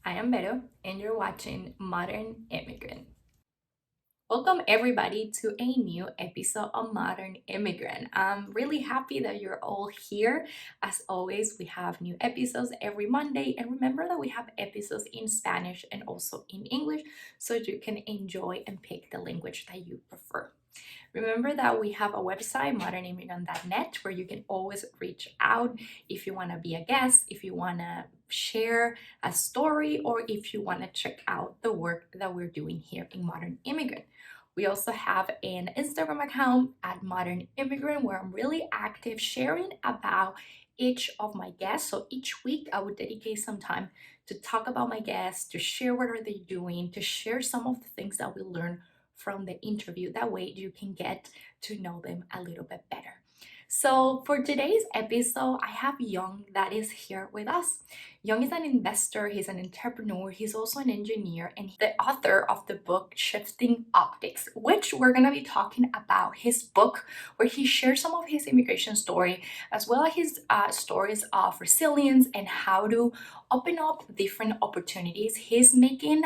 I am Vero, and you're watching Modern Immigrant. Welcome, everybody, to a new episode of Modern Immigrant. I'm really happy that you're all here. As always, we have new episodes every Monday, and remember that we have episodes in Spanish and also in English so you can enjoy and pick the language that you prefer. Remember that we have a website, modernimmigrant.net, where you can always reach out if you want to be a guest, if you want to share a story, or if you want to check out the work that we're doing here in Modern Immigrant. We also have an Instagram account at Modern Immigrant where I'm really active sharing about each of my guests. So each week I would dedicate some time to talk about my guests, to share what are they doing, to share some of the things that we learn from the interview. That way you can get to know them a little bit better. So for today's episode, I have Young that is here with us. Young is an investor, he's an entrepreneur, he's also an engineer, and the author of the book Shifting Optics, which we're going to be talking about his book, where he shares some of his immigration story, as well as his stories of resilience and how to open up different opportunities. He's making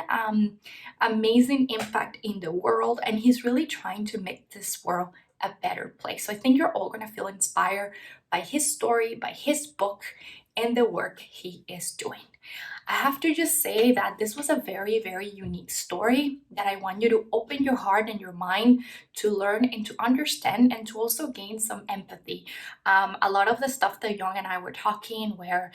amazing impact in the world, and he's really trying to make this world a better place. So I think you're all going to feel inspired by his story, by his book, and the work he is doing. I have to just say that this was a very, very unique story that I want you to open your heart and your mind to learn and to understand and to also gain some empathy. A lot of the stuff that Young and I were talking were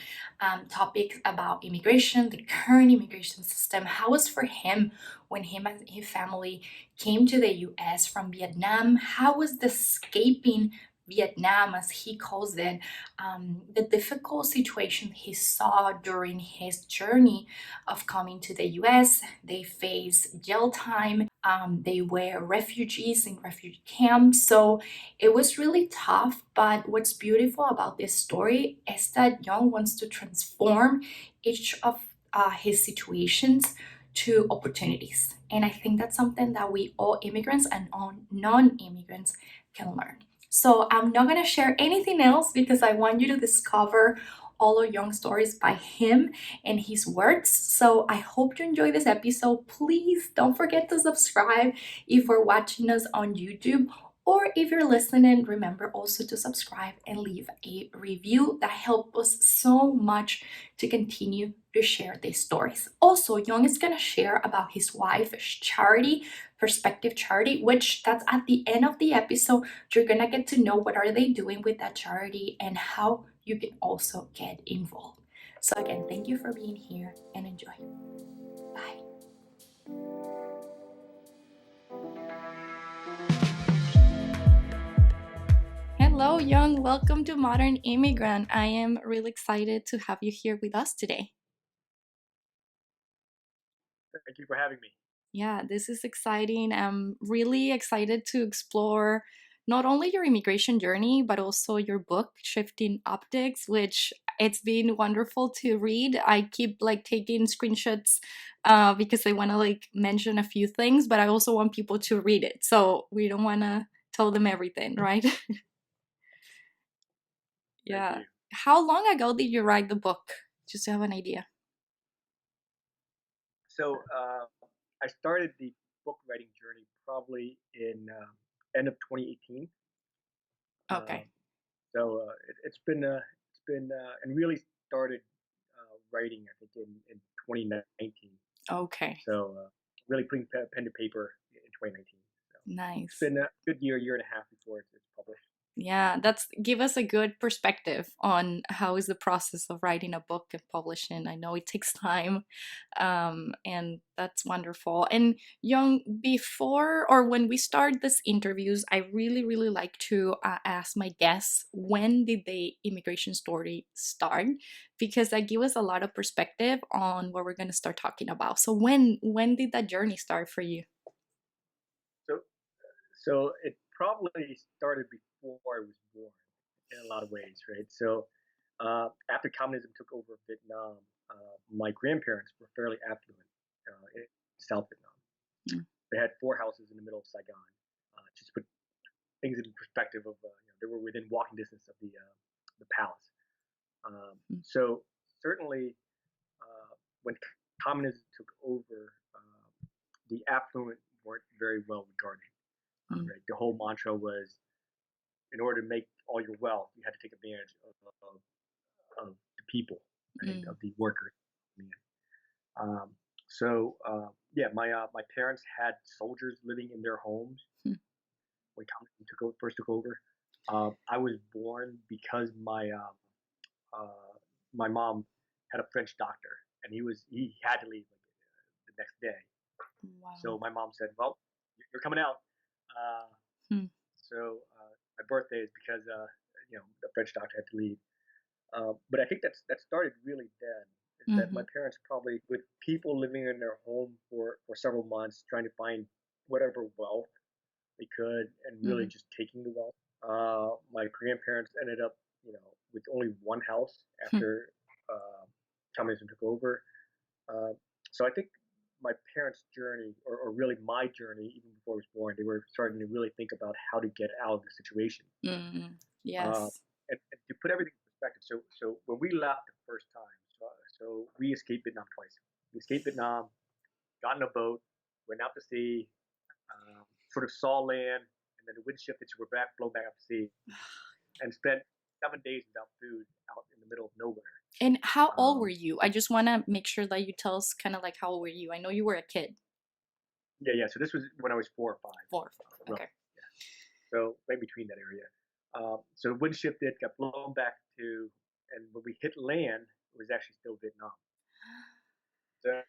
topics about immigration, the current immigration system, how was for him when him and his family came to the US from Vietnam, how was the escaping Vietnam, as he calls it, the difficult situation he saw during his journey of coming to the US. They faced jail time, they were refugees in refugee camps. So it was really tough. But what's beautiful about this story is that Young wants to transform each of his situations to opportunities. And I think that's something that we all immigrants and all non immigrants can learn. So I'm not going to share anything else because I want you to discover all of Young's stories by him and his words. So I hope you enjoy this episode. Please don't forget to subscribe if you're watching us on YouTube, or if you're listening, remember also to subscribe and leave a review. That helps us so much to continue to share these stories. Also, Young is going to share about his wife's charity, Perspective Charity, which that's at the end of the episode. You're going to get to know what are they doing with that charity and how you can also get involved. So again, thank you for being here and enjoy. Bye. Hello, Young. Welcome to Modern Immigrant. I am really excited to have you here with us today. Thank you for having me. Yeah, this is exciting. I'm really excited to explore not only your immigration journey, but also your book, Shifting Optics, which it's been wonderful to read. I keep like taking screenshots because I want to like mention a few things, but I also want people to read it. So we don't want to tell them everything, right? Thank Yeah. you. How long ago did you write the book? Just to have an idea. So I started the book writing journey probably in end of 2018. Okay. Um, so it's been and really started writing I think in 2019. Okay. So really putting pen to paper in 2019. So it's Nice. been a good year and a half before it's published. Yeah, that's give us a good perspective on how is the process of writing a book and publishing. I know it takes time, and that's wonderful. And Young, before or when we start these interviews, I really, really like to ask my guests when did the immigration story start, because that gives us a lot of perspective on what we're going to start talking about. So when did that journey start for you? So so it probably started before I was born in a lot of ways, right? So after communism took over Vietnam, my grandparents were fairly affluent in South Vietnam. Mm. They had four houses in the middle of Saigon. Just to put things in perspective of, they were within walking distance of the palace. Mm. So certainly when communism took over, the affluent weren't very well regarded. Mm, Right, the whole mantra was, in order to make all your wealth, you had to take advantage of the people, right, mm, of the workers. Um, yeah, my parents had soldiers living in their homes mm, when communism first took over. I was born because my mom had a French doctor, and he had to leave like the next day. So wow. my mom said, "Well, you're coming out." Uh, Mm, my birthday is because the French doctor had to leave. But I think that started really then. Is that my mhm, parents probably, with people living in their home for several months, trying to find whatever wealth they could, and really mhm, just taking the wealth. My grandparents ended up, with only one house hmm, after communism took over. Uh, so I think my parents' journey, or really my journey, even before I was born, they were starting to really think about how to get out of the situation. mm, Uh, yes. and to put everything in perspective, so when we left the first time, so we escaped Vietnam twice. We escaped Vietnam, got in a boat, went out to sea, sort of saw land, and then the wind shifted, so we're back, blown back out to sea, and spent 7 days without food out in the middle of nowhere. And how old were Um, you? I just want to make sure that you tell us kind of like how old were you? I know you were a kid. yeah. So this was when I was 4 or 5, 4. Okay. roughly. Yeah. So right between that area. So the wind shifted, got blown back to, and when we hit land, it was actually still Vietnam. So,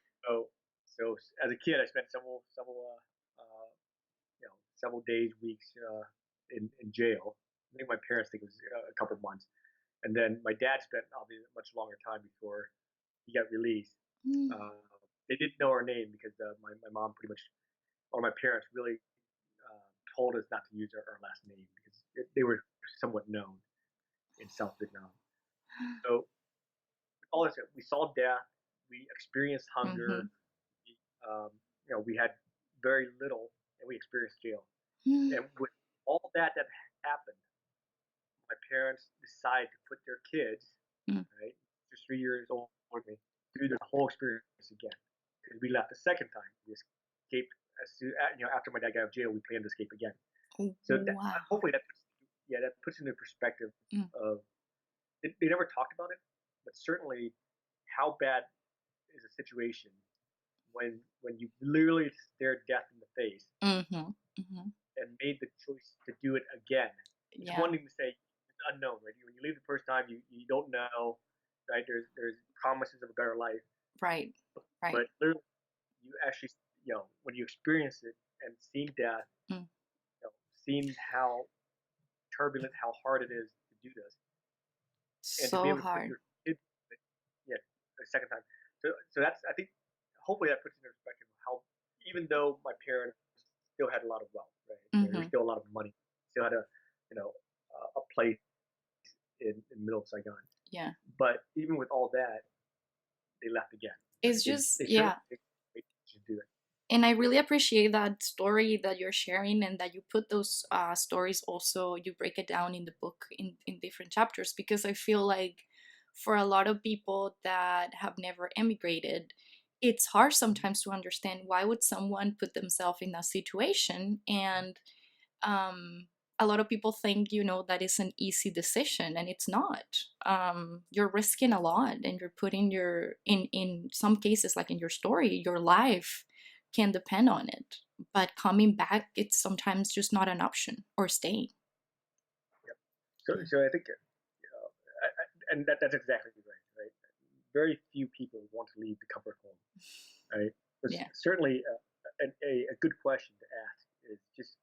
so as a kid, I spent several days, weeks in jail. I think my parents think it was a couple of months, and then my dad spent obviously a much longer time before he got released. Mm, Uh, they didn't know our name because my mom pretty much, or my parents really told us not to use our last name because they were somewhat known in South Vietnam. So all this, we saw death, we experienced hunger, mhm, we, we had very little, and we experienced jail. mm, And with all that happened, my parents decided to put their kids, mm, right, just 3 years old, through the whole experience again. Because we left the second time, we escaped after my dad got out of jail, we planned to escape again. So wow. hopefully that puts into perspective Mm, of, they never talked about it, but certainly how bad is a situation when you literally stared death in the face mhm, mhm, and made the choice to do it again. It's yeah. one thing to say it's unknown, right? When you leave the first time, you don't know, right? There's promises of a better life, Right. Right. but literally you actually, when you experience it and seen death, Mm, seen how turbulent, how hard it is to do this, and to be so able to put hard. your kids, yeah, the second time. So that's, I think, hopefully that puts into perspective how, even though my parents still had a lot of wealth, right? There was Mhm, still a lot of money, still had a place in the middle of Saigon. yeah. But even with all that, they left again. It's Right? just They yeah. certainly should do it. And I really appreciate that story that you're sharing and that you put those stories also, you break it down in the book in different chapters, because I feel like for a lot of people that have never emigrated, it's hard sometimes to understand why would someone put themselves in that situation. And um, a lot of people think, that is an easy decision, and it's not. You're risking a lot, and you're putting in some cases, like in your story, your life can depend on it. But coming back, it's sometimes just not an option, or staying. Yep. So Yeah. so I think, and that's exactly right. Right. Very few people want to leave the comfort home. Right. But Yeah. certainly, a good question to ask is just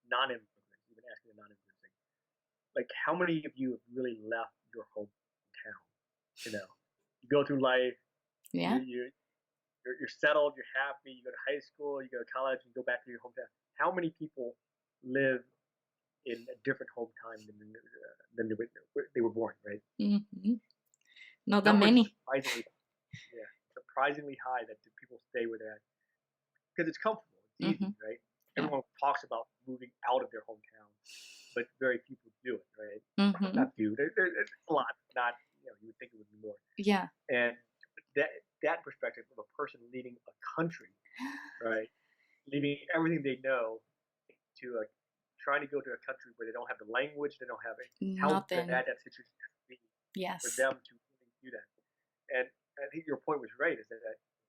non-immigrants, even asking a non-immigrant thing, like how many of you have really left your hometown? You go through life, you Yeah. you you're settled, you're happy, you go to high school, you go to college, you go back to your hometown. How many people live in a different hometown than they were born, right? Hmm. Not that Numbers are many. surprisingly high that the people stay where they're at because it's comfortable, it's easy, Hmm. right? Yeah. Everyone talks about moving out of their hometown, but very few people do it, right? Hmm. Not few, it's a lot, not you would think it would be more. Yeah. And that perspective of a person leaving a country, right? Leaving everything they know to trying to go to a country where they don't have the language, they don't have it. How Nothing. bad that situation has to be for Yes. them to really do that. And I think your point was right, is that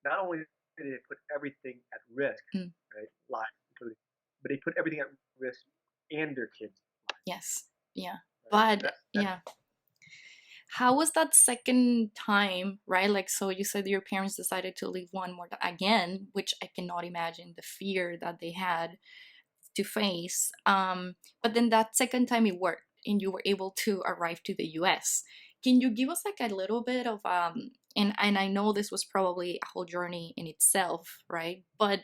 not only did they put everything at risk, Mm, right, lives, including, but they put everything at risk and their kids' lives, yes. Yeah. right? But That's yeah, how was that second time, right? Like, so you said your parents decided to leave one more again, which I cannot imagine the fear that they had to face. But then that second time it worked and you were able to arrive to the US. Can you give us like a little bit of and I know this was probably a whole journey in itself, right? But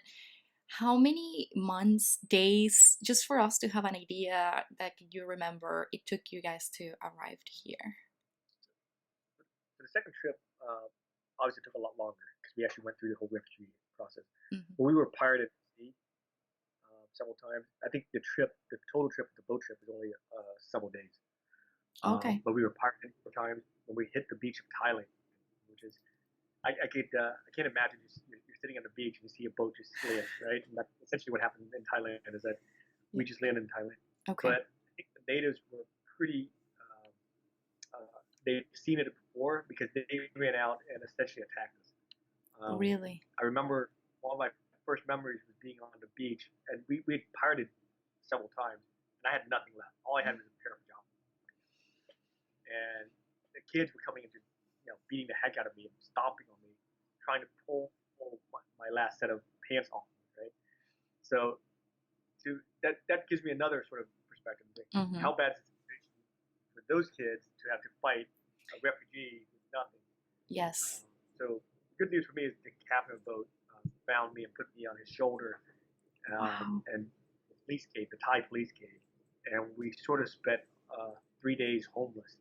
how many months, days, just for us to have an idea that you remember it took you guys to arrive here? for the second trip. Obviously, it took a lot longer because we actually went through the whole refugee process. Hmm. But we were pirated at sea several times. I think the total trip, the boat trip, was only several days. Okay. But we were pirated several times when we hit the beach of Thailand, which is I can't imagine you're sitting on the beach and you see a boat just land, right? And that's essentially what happened in Thailand, is that Yeah. we just landed in Thailand. Okay. But I think the natives were pretty. They'd seen it before because they ran out and essentially attacked us. Really? I remember one of my first memories was being on the beach, and we had pirated several times, and I had nothing left. All I had was a pair of pajamas, and the kids were coming into, beating the heck out of me and stomping on me, trying to pull my last set of pants off me, right? So that gives me another sort of perspective. Like, Mm-hmm. how bad is the situation for those kids to have to fight a refugee with nothing? Yes. So the good news for me is the captain of the boat found me and put me on his shoulder, Wow. and the police came, the Thai police came, and we sort of spent 3 days homeless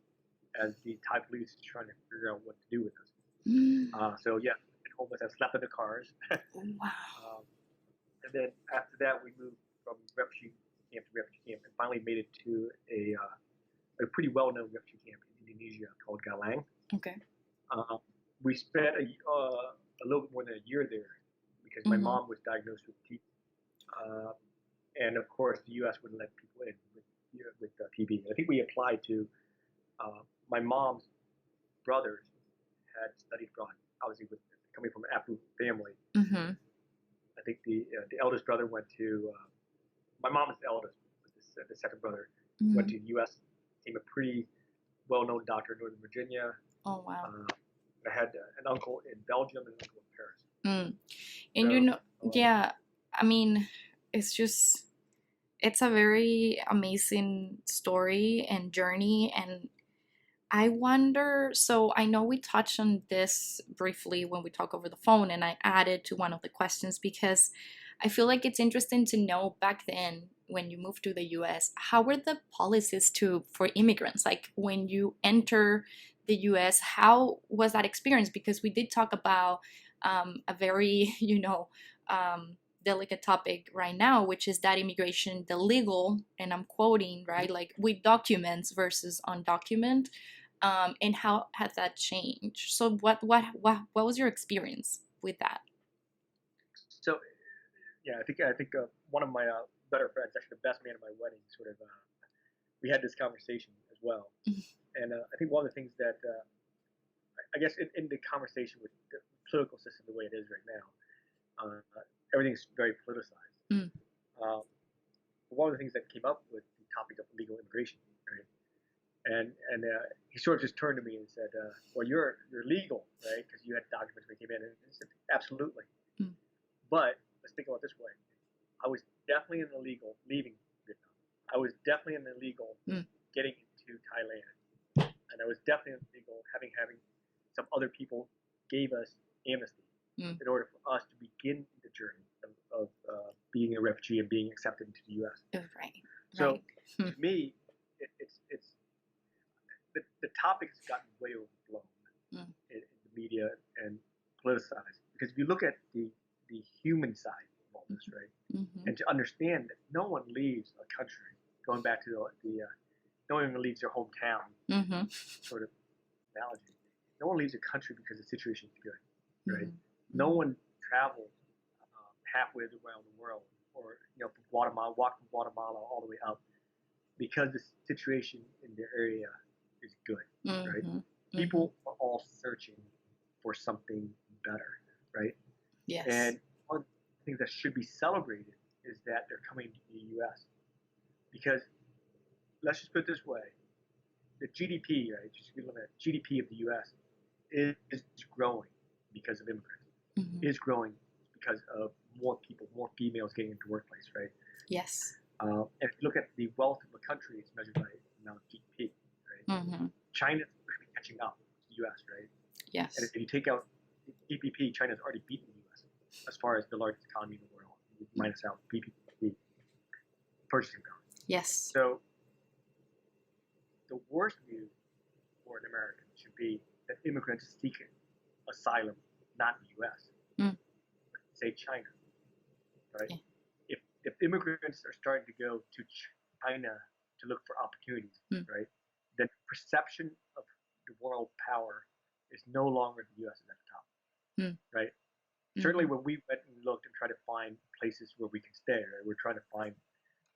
as the Thai police is trying to figure out what to do with us. Mm. So yeah, homeless. I slept in the cars, Wow. and then after that we moved from refugee camp to refugee camp, and finally made it to a pretty well-known refugee camp in Indonesia called Galang. Okay. Uh, we spent a little bit more than a year there because my Mm-hmm. mom was diagnosed with TB, and of course the U.S. wouldn't let people in with TB. I think we applied to my mom's brothers had studied abroad, obviously with coming from an affluent family. Mm-hmm. I think the eldest brother went to my mom is the eldest, but the second brother went Mm-hmm. to the U.S. Became a pretty well-known doctor in Northern Virginia. Oh wow. Uh, I had an uncle in Belgium and an uncle in Paris. Mm. And So yeah, I mean, it's just, it's a very amazing story and journey. And I wonder, so I know we touched on this briefly when we talk over the phone, and I added to one of the questions because I feel like it's interesting to know back then when you moved to the US, how were the policies to for immigrants? Like when you enter the US, how was that experience? Because we did talk about a very, delicate topic right now, which is that immigration, the legal, and I'm quoting, right, like with documents versus undocumented, and how has that changed? So what was your experience with that? so yeah, I think one of my better friends, actually the best man at my wedding, sort of we had this conversation as well, and I think one of the things that I guess in the conversation with the political system the way it is right now, everything's very politicized. Mm, Um, one of the things that came up with the topic of illegal immigration, right? And he sort of just turned to me and said, "Well, you're legal, right? Because you had documents when you came in." And I said, "Absolutely, mm, but let's think about it this way: I was definitely an illegal leaving Vietnam. I was definitely an illegal mm, getting into Thailand, and I was definitely an illegal having some other people gave us amnesty mm. in order for us to begin the journey of being a refugee and being accepted into the U.S. Oh, right, So right. Hmm. to me, it's the topic has gotten way overblown Mm, in the media and politicized. Because if you look at the human side of all this, right, mm-hmm, and to understand that no one leaves a country, going back to no one even leaves their hometown mm-hmm, sort of analogy. No one leaves a country because the situation is good, right? mm-hmm, No mm-hmm. one traveled halfway around the world, or from Guatemala, walk from Guatemala all the way up, because the situation in the area is good, right? Mm-hmm. Mm-hmm. People are all searching for something better, right? Yes. And one of the things that should be celebrated is that they're coming to the U.S. because, let's just put it this way: the GDP, right? Just looking at GDP of the U.S. is growing because of immigrants. Mm-hmm. Is growing because of more people, more females getting into the workplace, right? Yes. And if you look at the wealth of a country, it's measured by the amount of GDP, right? Mm-hmm. China's catching up to the U.S., right? And Yes. if you take out GDP, China's already beaten the U.S. as far as the largest economy in the world, minus out PPP, purchasing power. Yes. So the worst news for an American should be that immigrants seek asylum, not in the U.S., Mm. but say China, right? Yeah. If immigrants are starting to go to China to look for opportunities, Mm. right, then perception of the world power is no longer the U.S. is at the top, Mm. right? Certainly, Mm-hmm. when we went and looked and tried to find places where we can stay, right, we're trying to find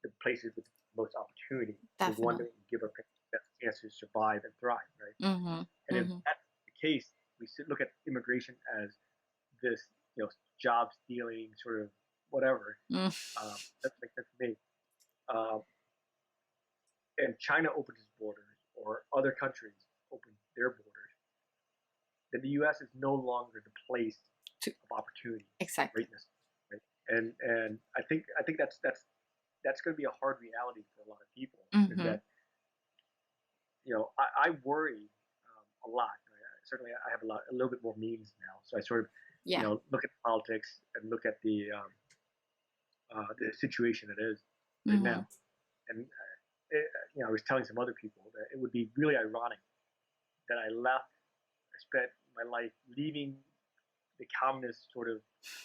the places with the most opportunity, the one that Definitely. will give our parents the best chance to survive and thrive, right? Mm-hmm. And if Mm-hmm. that's the case, we should look at immigration as this, job stealing sort of whatever. Mm. That makes sense to me. Um, and China opens its borders, or other countries open their borders, then the U.S. is no longer the place To, of opportunity, exactly. greatness, right? And I think that's going to be a hard reality for a lot of people. Is Mm-hmm. that I worry a lot. Certainly, I have a little bit more means now, so I sort of Yeah. look at politics and look at the situation it is right Mm-hmm. now. And I was telling some other people that it would be really ironic that I spent my life leaving the communist sort of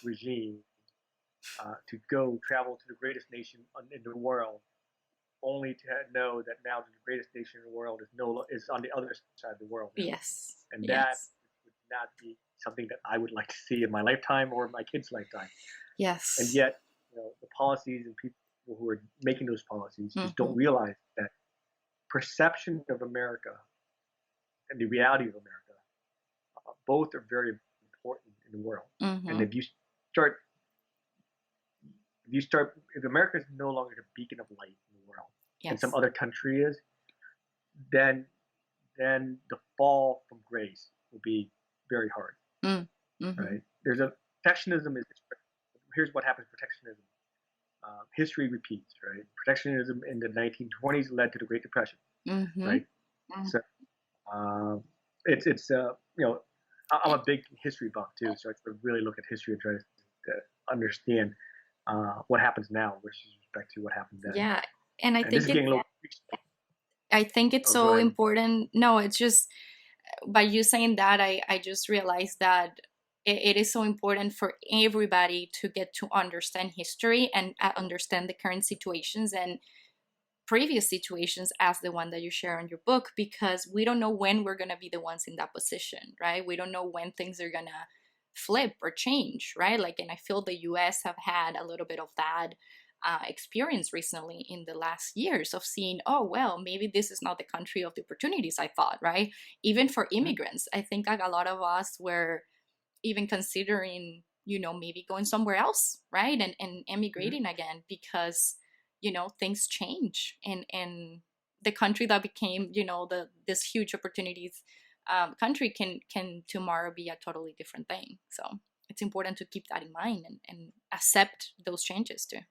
regime to go travel to the greatest nation in the world, only to know that now the greatest nation in the world is on the other side of the world now, Yes. and that Yes. would not be something that I would like to see in my lifetime or my kids' lifetime. And Yes. yet, the policies and people who are making those policies just Mm-hmm. don't realize that perception of America and the reality of America, both are very important in the world. And Mm-hmm. start, if America is no longer the beacon of light in the world, and some Yes. other country is, then the fall from grace will be very hard, Mm. Mm-hmm. right? There's a protectionism is Here's what happens: protectionism. History repeats, right? Protectionism in the 1920s led to the Great Depression, Mm-hmm. right? So it's I'm a big history buff too, so I really look at history and try to understand what happens now with respect to what happened then. Yeah. And I And this think is getting a little. it's Oh, go so ahead. important. No, it's just by you saying that, I just realized that it is so important for everybody to get to understand history and understand the current situations and previous situations as the one that you share in your book, because we don't know when we're going to be the ones in that position, right? We don't know when things are going to flip or change, right? Like, and I feel the US have had a little bit of that experience recently in the last years of seeing, oh, well, maybe this is not the country of the opportunities I thought, right? Even for Mhm. immigrants, I think like a lot of us were even considering, maybe going somewhere else, right? And Mhm. emigrating again, because, things change, and the country that became, this huge opportunities country can tomorrow be a totally different thing. So it's important to keep that in mind and accept those changes too.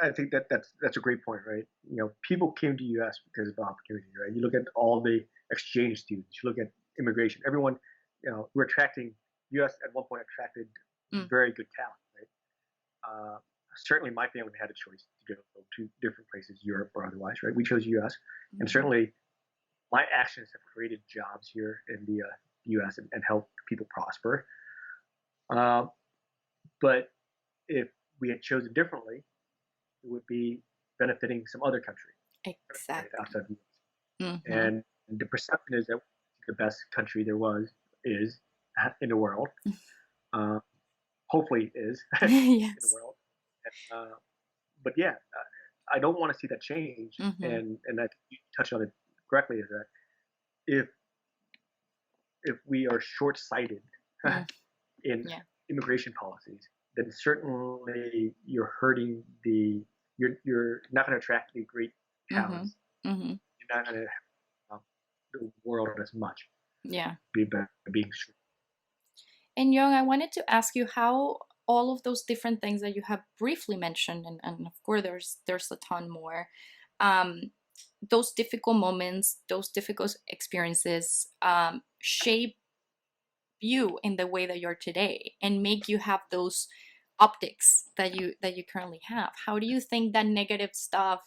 I think that's a great point, right? People came to U.S. because of opportunity, right? You look at all the exchange students, you look at immigration. Everyone, we're attracting. U.S. at one point attracted Mm, very good talent, right? Uh, Certainly, my family had a choice to go to different places, Europe or otherwise, right? We chose U.S. And mhm. certainly, my actions have created jobs here in the U.S. and helped people prosper. Uh, but if we had chosen differently, it would be benefiting some other country, right, Exactly. outside the US. Hmm. And the perception is that the best country there is in the world. Uh, hopefully is in the Yes. world. But yeah, I don't want to see that change. Mm-hmm. And I think you touched on it correctly. Is that if if we are short sighted Mm, in yeah. immigration policies, then certainly you're hurting the you're not going to attract the great Mm-hmm. talents. Mm-hmm. You're not going to help the world as much Yeah. by being short. And Young, I wanted to ask you how all of those different things that you have briefly mentioned, and of course there's a ton more, um, those difficult moments, those difficult experiences shape you in the way that you're today and make you have those optics that you currently have. How do you think that negative stuff,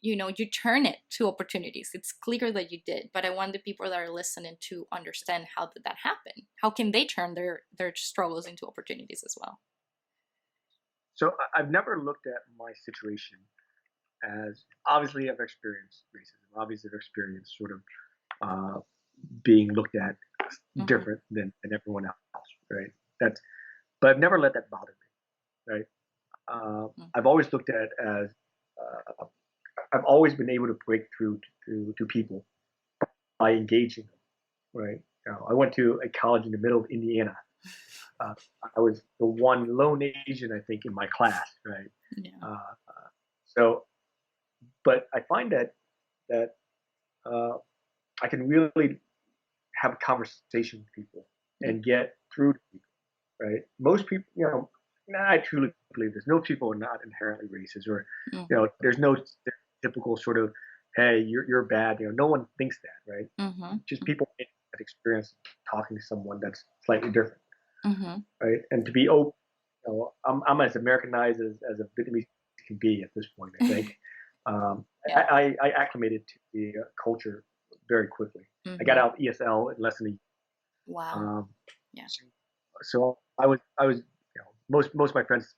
you turn it to opportunities? It's clear that you did, but I want the people that are listening to understand how did that happen. How can they turn their struggles into opportunities as well? So I've never looked at my situation as obviously I've experienced racism, obviously I've experienced sort of uh, being looked at Mm-hmm. different than everyone else, right? That's but I've never let that bother me, right? I've always looked at it as uh, I've always been able to break through to people by engaging them, right? I went to a college in the middle of Indiana. Uh, I was the one lone Asian, I think, in my class, right? Yeah. So, but I find that uh, I can really have a conversation with people Mm, and get through to people, right? Most people, I truly believe this. Most people are not inherently racist, or mm, there's no typical sort of, hey, you're bad. No one thinks that, right? mhm, Just people have experience talking to someone that's slightly different, mhm. right? And to be open, I'm as Americanized as a Vietnamese can be at this point. I think Yeah. I acclimated to the culture very quickly. I got Mhm. out ESL in less than a year. Wow. Um, Yeah. so I was most of my friends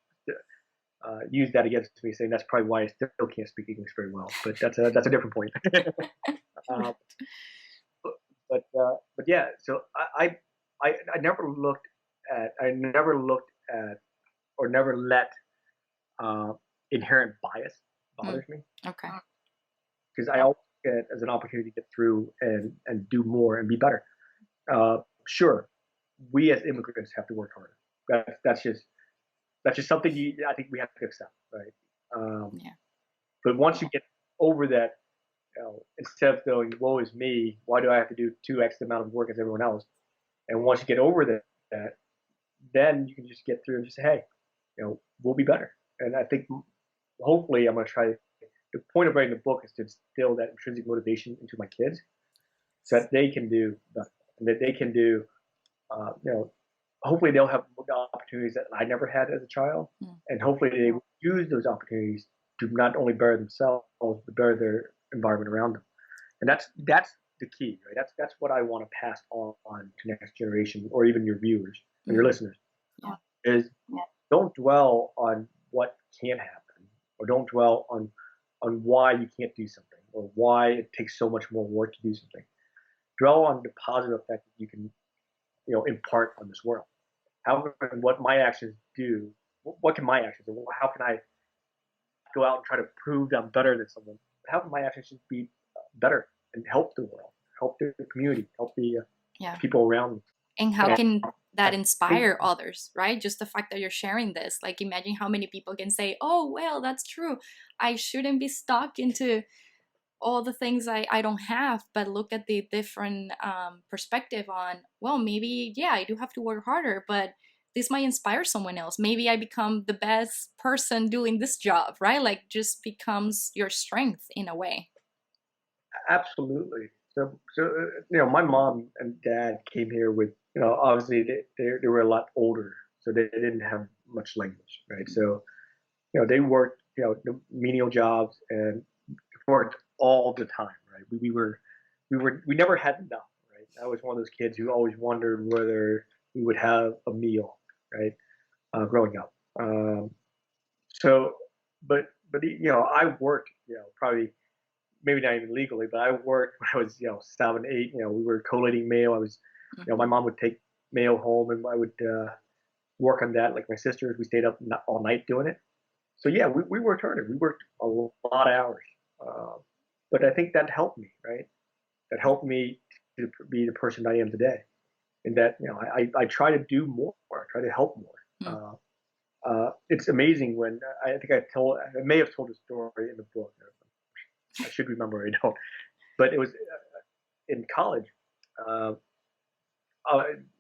use that against me, saying that's probably why I still can't speak English very well. But that's a different point. uh, but yeah, so I never looked at or never let uh, inherent bias Mm, bothers me okay. because I always get it as an opportunity to get through and do more and be better. Uh, sure, we as immigrants have to work harder. That's just something I think we have to accept, right? Yeah. But once you get over that, instead of going, "Woe is me," why do I have to do 2x the amount of work as everyone else? And once you get over that, then you can just get through and just say, "Hey, we'll be better." And I think hopefully I'm going to try. The point of writing the book is to instill that intrinsic motivation into my kids, so that they can do better, and that they can do, uh, you know, hopefully they'll have opportunities that I never had as a child, Mm, and hopefully they will use those opportunities to not only better themselves but better their environment around them. And that's the key, right? That's what I want to pass on to next generation or even your viewers and your mm, listeners yeah. is don't dwell on what can't happen or don't dwell on why you can't do something or why it takes so much more work to do something. Dwell on the positive effect that you can impart on this world. How what my actions do? What can my actions do? How can I go out and try to prove that I'm better than someone? How can my actions just be better and help the world, help the community, help the Yeah. people around me? And how And can that I think inspire others, right? Just the fact that you're sharing this. Like imagine how many people can say, "Oh, well, that's true. I shouldn't be stuck into all the things I don't have, but look at the different perspective on, well, maybe, yeah, I do have to work harder, but this might inspire someone else. Maybe I become the best person doing this job, right? Like just becomes your strength in a way. absolutely. So my mom and dad came here with obviously they were a lot older, so they didn't have much language, right? So they worked menial jobs and worked all the time, right? We never had enough, right? I was one of those kids who always wondered whether we would have a meal, right? Growing up. So, but I worked, probably maybe not even legally, but I worked when I was 7, 8. We were collating mail. I was, Mm-hmm. my mom would take mail home, and I would. work on that. Like my sisters, we stayed up all night doing it. So yeah, we worked harder. We worked a lot of hours. Uh, but I think that helped me, right? That helped me to be the person I am today. And that, I try to do more, I try to help more. Mm. It's amazing when I think I may have told a story in the book. I should remember, I don't. But it was in college. Uh,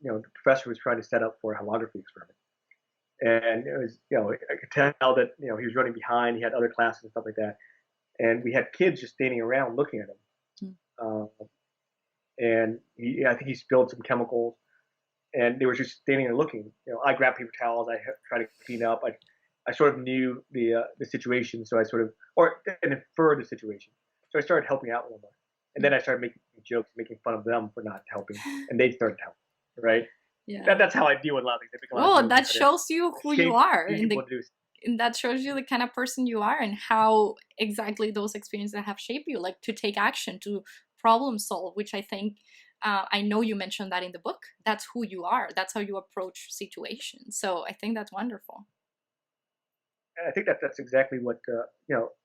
the professor was trying to set up for a holography experiment, and it was, I could tell that, he was running behind. He had other classes and stuff like that, and we had kids just standing around looking at him. Mm. And I think he spilled some chemicals, and they were just standing there looking. I grabbed paper towels. I tried to clean up. I sort of knew the situation, so I sort of and inferred the situation. So I started helping out a little more, and then I started making jokes, making fun of them for not helping, and they started helping. Right? Yeah. That's how I deal with a lot of things. I make a lot of Well, jokes and that try to shows you who you shape are, people to do. and that shows you the kind of person you are and how exactly those experiences have shaped you, like to take action, to problem solve, which I think I know you mentioned that in the book. That's who you are. That's how you approach situations. So I think that's wonderful. And I think that's exactly what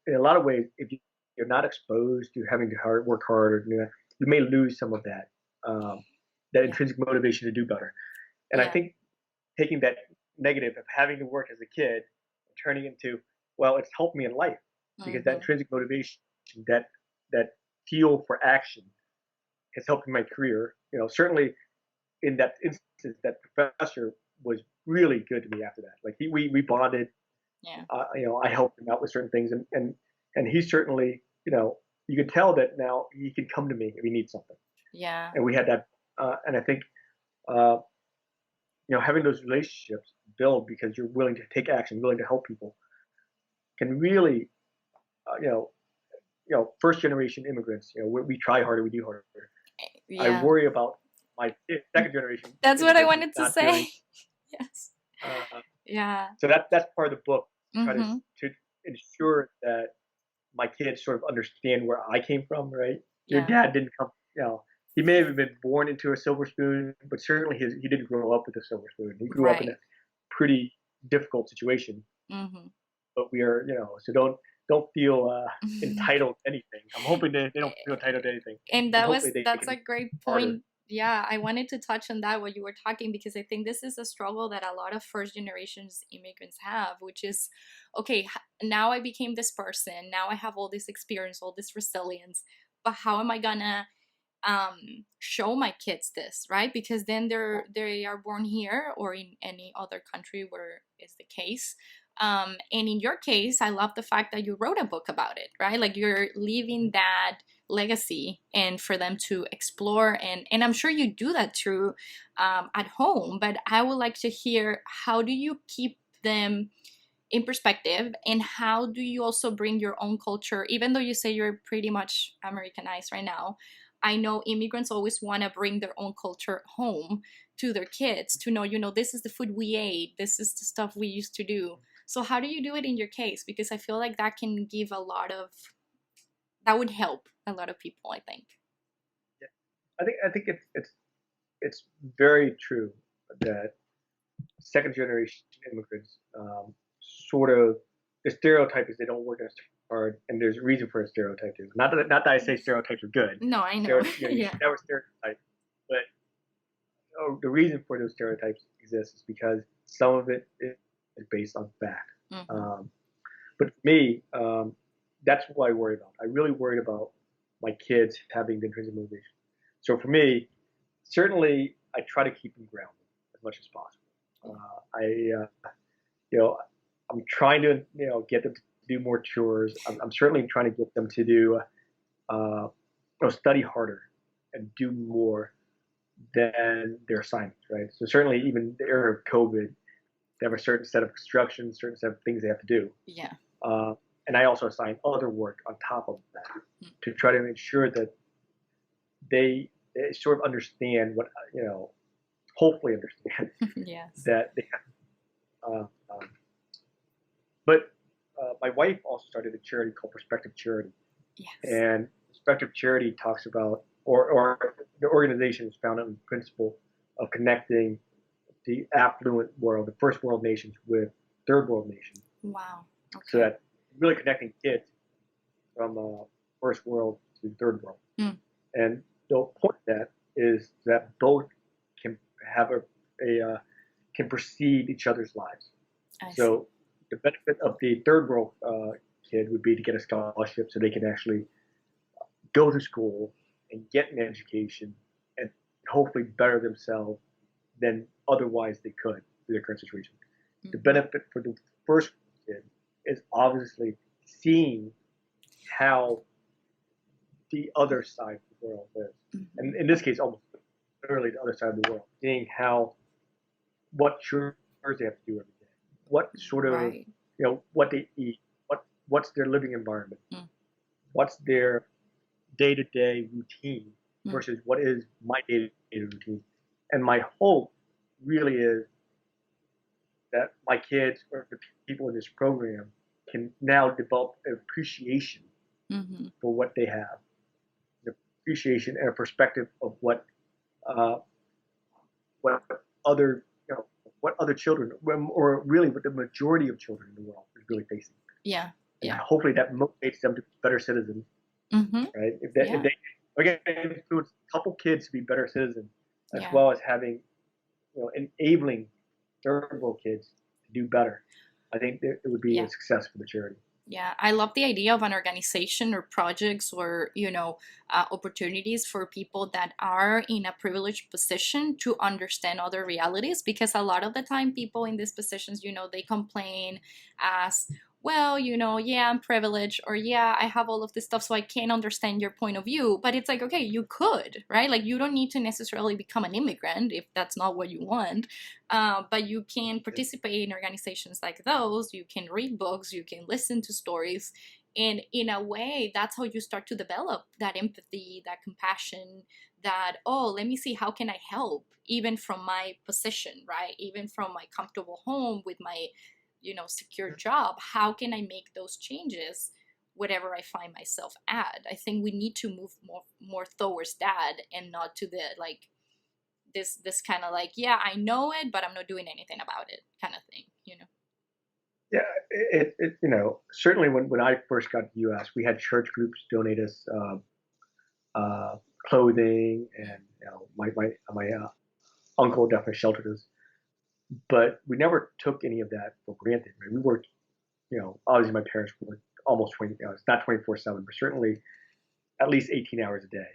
in a lot of ways, if you're not exposed to having to work hard, or you may lose some of um, that Yeah. intrinsic motivation to do better. And I Yeah. think taking that negative of having to work as a kid, turning into, well, it's helped me in life, because that Hmm. intrinsic motivation, that fuel for action, has helped in my career. Certainly in that instance, that professor was really good to me after that. Like we bonded. Yeah. I helped him out with certain things, and he certainly, you could tell that now he can come to me if he needs something. Yeah. And we had that, and I think, uh, having those relationships build because you're willing to take action, willing to help people, can really, uh, you know, first generation immigrants, we try harder, we do harder. I Yeah. worry about my second generation That's what I immigrants wanted to not say. doing. Yes. Uh, Yeah. so that's part of the book, to try Mm-hmm. to ensure that my kids sort of understand where I came from, right? Your Yeah. dad didn't come, he may have been born into a silver spoon, but certainly he didn't grow up with a silver spoon. He grew up in a Right. pretty difficult situation. Mm-hmm. But we are, so don't feel entitled to anything. I'm hoping they don't feel entitled to anything, And and hopefully they that's can a great work harder. point. Yeah, I wanted to touch on that while you were talking, because I think this is a struggle that a lot of first generations immigrants have, which is, okay, now I became this person, now I have all this experience, all this resilience, but how am I gonna show my kids this, right? Because then they are born here or in any other country where is the case. And in your case, I love the fact that you wrote a book about it, right? Like you're leaving that legacy and for them to explore, and I'm sure you do that through at home, but I would like to hear, how do you keep them in perspective, and how do you also bring your own culture, even though you say you're pretty much Americanized right now? I know immigrants always want to bring their own culture home to their kids, to know, this is the food we ate, this is the stuff we used to do. So how do you do it in your case? Because I feel like that can give a lot of, that would help a lot of people, I think. Yeah. I think it's very true that second generation immigrants, sort of, the stereotype is they don't work as hard, and there's a reason for a stereotype too. Not that I say stereotypes are good. No, I know. You Yeah. should never stereotype, but the reason for those stereotypes exists is because some of it is based on fact. Hmm. Um, but for me, that's what I worry about. I really worried about my kids having the intrinsic motivation. So for me, certainly I try to keep them grounded as much as possible. You know, I'm trying to, get them to do more chores. I'm certainly trying to get them to do, uh, study harder and do more than their assignments, right? So certainly, even the era of COVID, they have a certain set of instructions, certain set of things they have to do. Yeah. Uh, and I also assign other work on top of that to try to ensure that they sort of understand what, hopefully understand Yes. that they have. But my wife also started a charity called Perspective Charity, Yes. and Perspective Charity talks about, or the organization is founded on the principle of connecting the affluent world, the first world nations with third world nations, Wow. so Okay. that really connecting kids from first world to third world. Mm, And the point of that is that both can have can perceive each other's lives. I see. So the benefit of the third world kid would be to get a scholarship so they can actually go to school and get an education and hopefully better themselves than otherwise they could through their current situation. The Hmm. benefit for the first kid is obviously seeing how the other side of the world is. And Hmm. in this case, almost literally the other side of the world, seeing how what chores they have to do every day, what sort of Right. what they eat, what's their living environment, Mm, what's their day-to-day routine mm, versus what is my day-to-day routine. And my hope really is that my kids or the people in this program can now develop an appreciation hmm. for what they have, an appreciation and a perspective of uh, what other what other children, or really what the majority of children in the world is really facing. Yeah. And Yeah. hopefully that motivates them to be better citizens, Hmm. right? If Yeah. they again influence a couple kids to be better citizens, as Yeah. well as having enabling third world kids to do better, I think that it would be a Yeah. success for the charity. Yeah, I love the idea of an organization or projects or, opportunities for people that are in a privileged position to understand other realities. Because a lot of the time, people in these positions, they complain as, well, yeah, I'm privileged, or yeah, I have all of this stuff, so I can't understand your point of view. But it's like, okay, you could, right? Like, you don't need to necessarily become an immigrant if that's not what you want. But you can participate in organizations like those, you can read books, you can listen to stories. And in a way, that's how you start to develop that empathy, that compassion, that, oh, let me see, how can I help? Even from my position, right? Even from my comfortable home with my, secure job, how can I make those changes? Whatever I find myself at, I think we need to move more towards that, and not to the like this kind of like, yeah, I know it, but I'm not doing anything about it kind of thing. Yeah, certainly when I first got to the U.S., we had church groups donate us uh, clothing, and my uncle definitely sheltered us, but we never took any of that for granted. Right? We worked, obviously my parents worked almost 20 hours, not 24/7, but certainly at least 18 hours a day.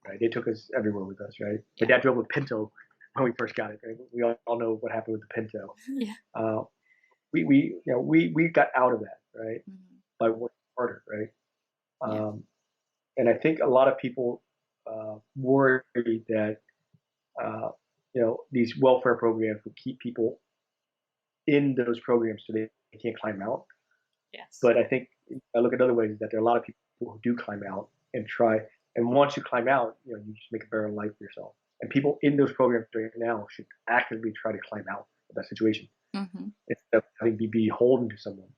Right? They took us everywhere with us. Right? My Yeah. dad drove a Pinto when we first got it. Right? We all know what happened with the Pinto. Yeah. Uh, we got out of that, right, Hmm. by working harder, right. Yeah. And I think a lot of people worry that these welfare programs will keep people in those programs so they can't climb out. Yes. But I think I look at other ways that there are a lot of people who do climb out and try. And once you climb out, you just make a better life for yourself. And people in those programs right now should actively try to climb out of that situation Hmm. instead of having to be beholden to someone.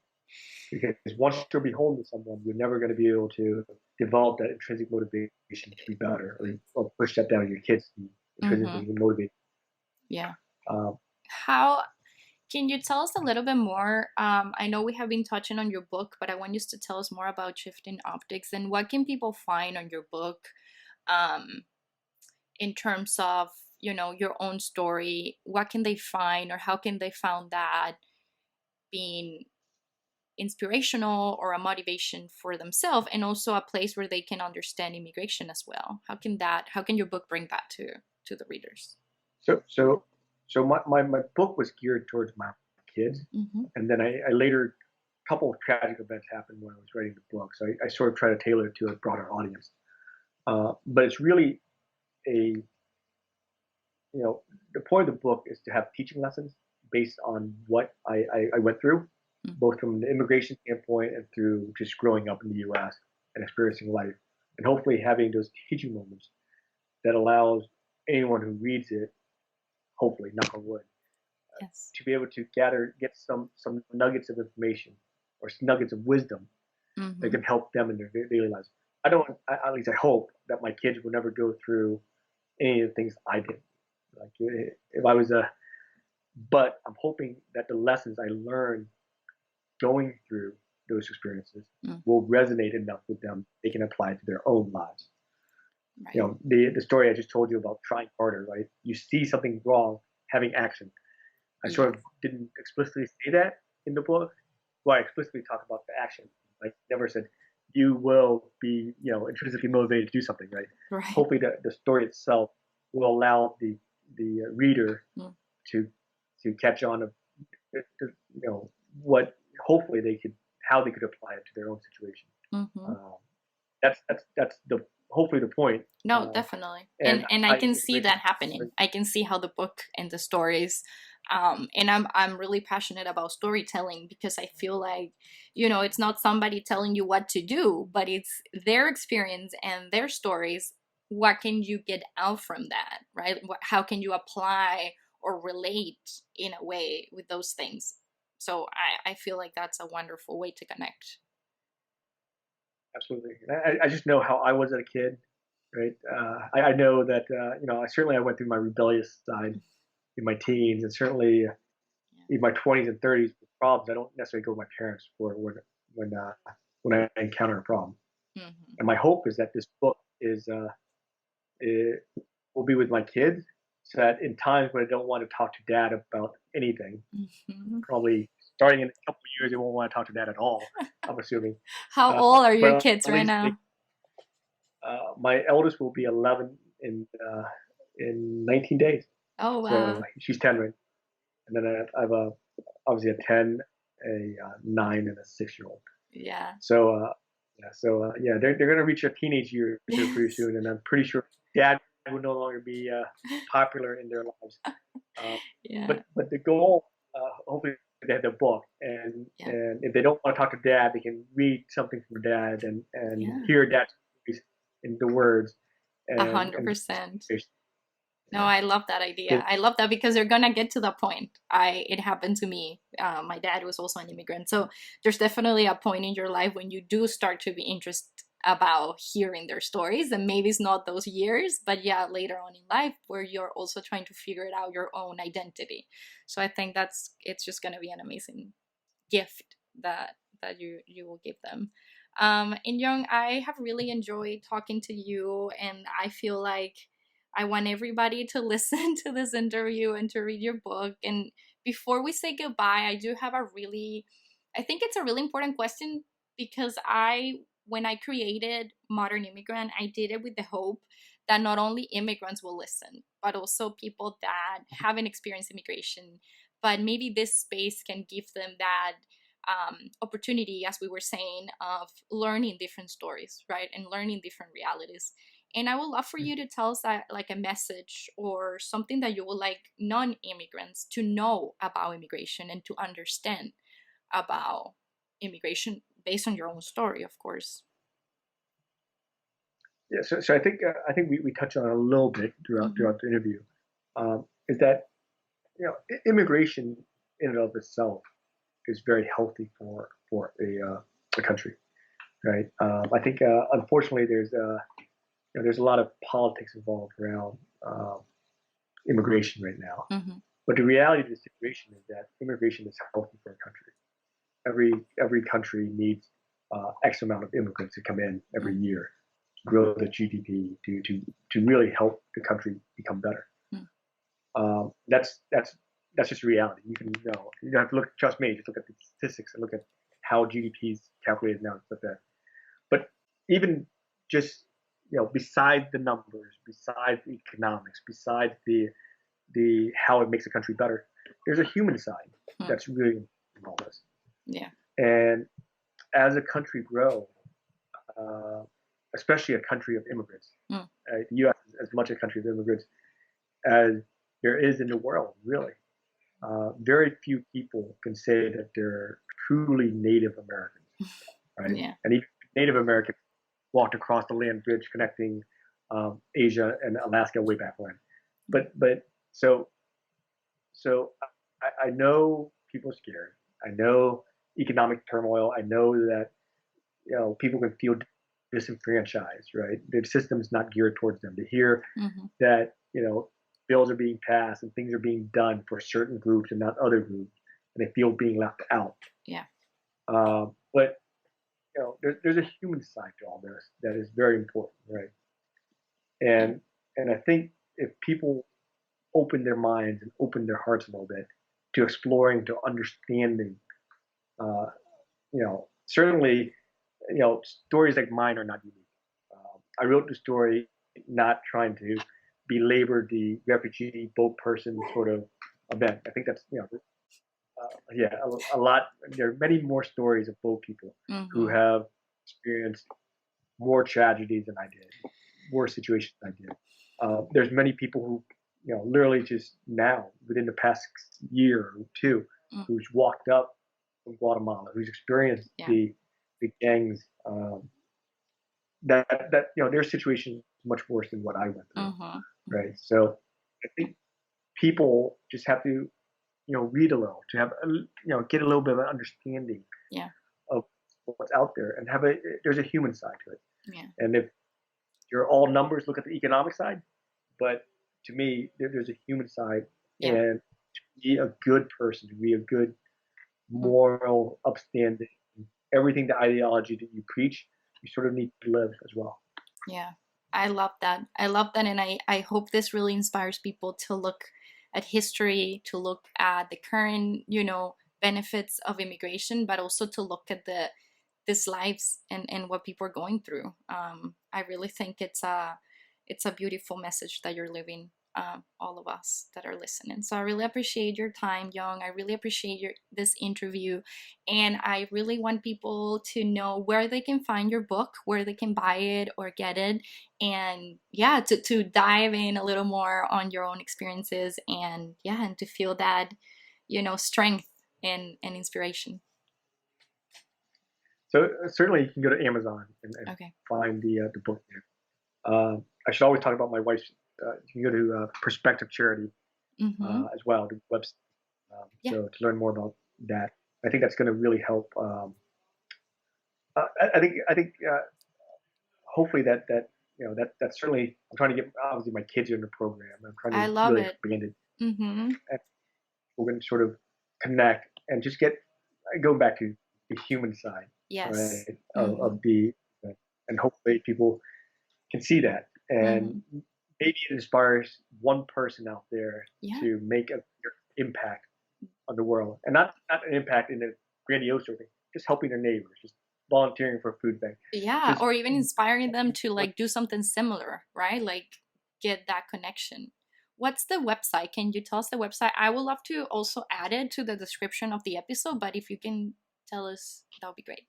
Because once you're beholden to someone, you're never going to be able to develop that intrinsic motivation to be better, or push that down on your kids to be Hmm. intrinsically motivated. Yeah. Um, How can you tell us a little bit more? I know we have been touching on your book, but I want you to tell us more about Shifting Optics, and what can people find on your book, um, in terms of, your own story. What can they find, or how can they find that being inspirational or a motivation for themselves, and also a place where they can understand immigration as well? How can your book bring that to the readers? so so so my book was geared towards my kids, Mm-hmm. and then I later a couple of tragic events happened when I was writing the book, so I sort of try to tailor it to a broader audience. But it's really a you know the point of the book is to have teaching lessons based on what I went through, both from the immigration standpoint and through just growing up in the U.S. and experiencing life, and hopefully having those teaching moments that allows anyone who reads it, hopefully, knock on wood, Yes. to be able to get some nuggets of information or nuggets of wisdom that Mm-hmm. can help them in their daily lives. At least I hope that my kids will never go through any of the things I did. Like if I was but I'm hoping that the lessons I learned going through those experiences Mm, will resonate enough with them they can apply it to their own lives. right. The story I just told you about trying harder, right? You see something wrong, having action. I Yes. sort of didn't explicitly say that in the book. Well, I explicitly talk about the action. I never said you will be, intrinsically motivated to do something, right? Right. Hopefully, the story itself will allow the reader Mm, to to catch on of, what hopefully they could how they could apply it to their own situation. mm-hmm. Um, that's the hopefully the point. No, definitely. And And I I can see immigration. that happening. I can see how the book and the stories and I'm really passionate about storytelling because I feel like, it's not somebody telling you what to do, but it's their experience and their stories. What can you get out from that, right? How can you apply or relate in a way with those things? So I feel like that's a wonderful way to connect. Absolutely. I just know how I was as a kid, right? I know that I went through my rebellious side in my teens, and certainly Yeah. in my 20s and 30s with problems. I don't necessarily go to my parents for when uh, when I encounter a problem. Hmm. And my hope is that this book it will be with my kids, so that in times when I don't want to talk to dad about anything, Hmm. probably starting in a couple of years, they won't want to talk to dad at all. I'm assuming, How old are your but kids at right least now? my eldest will be 11 in 19 days. Oh, So wow. she's 10 right, and then I have obviously a 10, a 9, and a 6-year old. Yeah. So yeah, they're gonna reach their teenage years here pretty Yes. soon, and I'm pretty sure dad will no longer be popular in their lives. Uh, Yeah. but the goal, hopefully, they have the book, Yeah. and if they don't want to talk to dad, they can read something from dad and Yeah. hear dad's voice in the words, A and hundred percent. No, yeah. I love that idea. It, I love that because you're gonna get to the point. It happened to me. My dad was also an immigrant, so there's definitely a point in your life when you do start to be interested about hearing their stories, and maybe it's not those years, but yeah, later on in life where you're also trying to figure it out your own identity. So I think it's just gonna be an amazing gift that you will give them. And Young, I have really enjoyed talking to you, and I feel like I want everybody to listen to this interview and to read your book. And before we say goodbye, I do have I think it's a really important question because when I created Modern Immigrant, I did it with the hope that not only immigrants will listen, but also people that haven't experienced immigration, but maybe this space can give them that opportunity, as we were saying, of learning different stories, right, and learning different realities. And I would love for you to tell us that, like a message or something that you would like non-immigrants to know about immigration and to understand about immigration based on your own story, of course. yeah, so I think we touched on it a little bit Hmm. throughout the interview. Is that immigration in and of itself is very healthy for a country, right? I think unfortunately there's a lot of politics involved around immigration right now. Hmm. But the reality of the situation is that immigration is healthy for a country. Every country needs X amount of immigrants to come in every Hmm. year to grow the GDP to really help the country become better. Hmm. Um, that's that's that's just reality. You don't have to trust me. Just look at the statistics and look at how GDP is calculated now and stuff like that. But even just besides the numbers, besides the economics, besides the how it makes a country better, there's a human side Hmm. that's really important in all this. Yeah. And as a country grows, uh, especially a country of immigrants, Hmm. the U.S. is as much a country of immigrants as there is in the world, really. Very few people can say that they're truly Native Americans, right? Yeah. And even Native Americans walked across the land bridge connecting Asia and Alaska way back when. But so so I know people are scared. I know economic turmoil. I know that people can feel disenfranchised, right? Their system is not geared towards them. To hear Hmm. that bills are being passed and things are being done for certain groups and not other groups, and they feel being left out. Yeah. But there's a human side to all this that is very important, right? Yeah. And I think if people open their minds and open their hearts a little bit to exploring, to understanding, uh, certainly, stories like mine are not unique. I wrote the story not trying to belabor the refugee boat person sort of event. I think that's yeah, a lot. There are many more stories of boat people who Mm-hmm. have experienced more tragedies than I did, worse situations than I did. There's many people who, literally just now within the past year or two, Mm. who's walked up from Guatemala, who's experienced Yeah. the gangs. That their situation is much worse than what I went through, Mm-hmm. right? So I think people just have to read a little to have get a little bit of an understanding Yeah. of what's out there and have there's a human side to it. Yeah. And if you're all numbers, look at the economic side, but to me there's a human side. Yeah. And to be a good person, to be a good Mm. moral upstanding, everything, the ideology that you preach, you sort of need to live as well. Yeah, I love that. I love that. And I hope this really inspires people to look at history, to look at the current, benefits of immigration, but also to look at these lives and what people are going through. I really think it's a beautiful message that you're living, all of us that are listening. So I really appreciate your time, Young. I really appreciate this interview, and I really want people to know where they can find your book, where they can buy it or get it, and yeah, to dive in a little more on your own experiences, and yeah, and to feel that strength and inspiration. So certainly you can go to Amazon and Okay. find the book there. I should always talk about my wife's. You can go to Perspective Charity Mm-hmm. as well, the website. Yeah. So to learn more about that, I think that's going to really help. I think hopefully that's certainly. I'm trying to get obviously my kids are in the program. I'm trying I to love really it. expand it, Mm-hmm. and we're going to sort of connect and just get go back to the human side, right, Yes. of Mm-hmm. the and hopefully people can see that, and Mm-hmm. maybe it inspires one person out there Yeah. to make a impact on the world, and not an impact in a grandiose sort of thing, just helping their neighbors, just volunteering for a food bank, Yeah, just or even inspiring them to like do something similar, right? Like get that connection. What's the website? Can you tell us the website? I would love to also add it to the description of the episode, but if you can tell us, that would be great.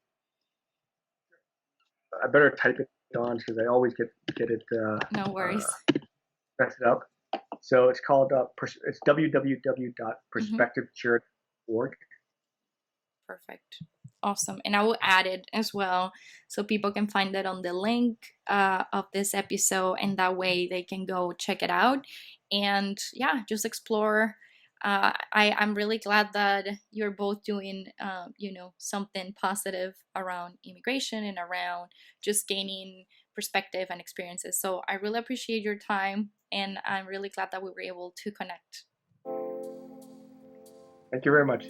I better type it on because I always get it No worries. messed up. So it's called it's Hmm. www.perspectivechurch.org. Perfect. Awesome. And I will add it as well so people can find it on the link of this episode, and that way they can go check it out and yeah, just explore. I'm really glad that you're both doing, something positive around immigration and around just gaining perspective and experiences. So I really appreciate your time, and I'm really glad that we were able to connect. Thank you very much.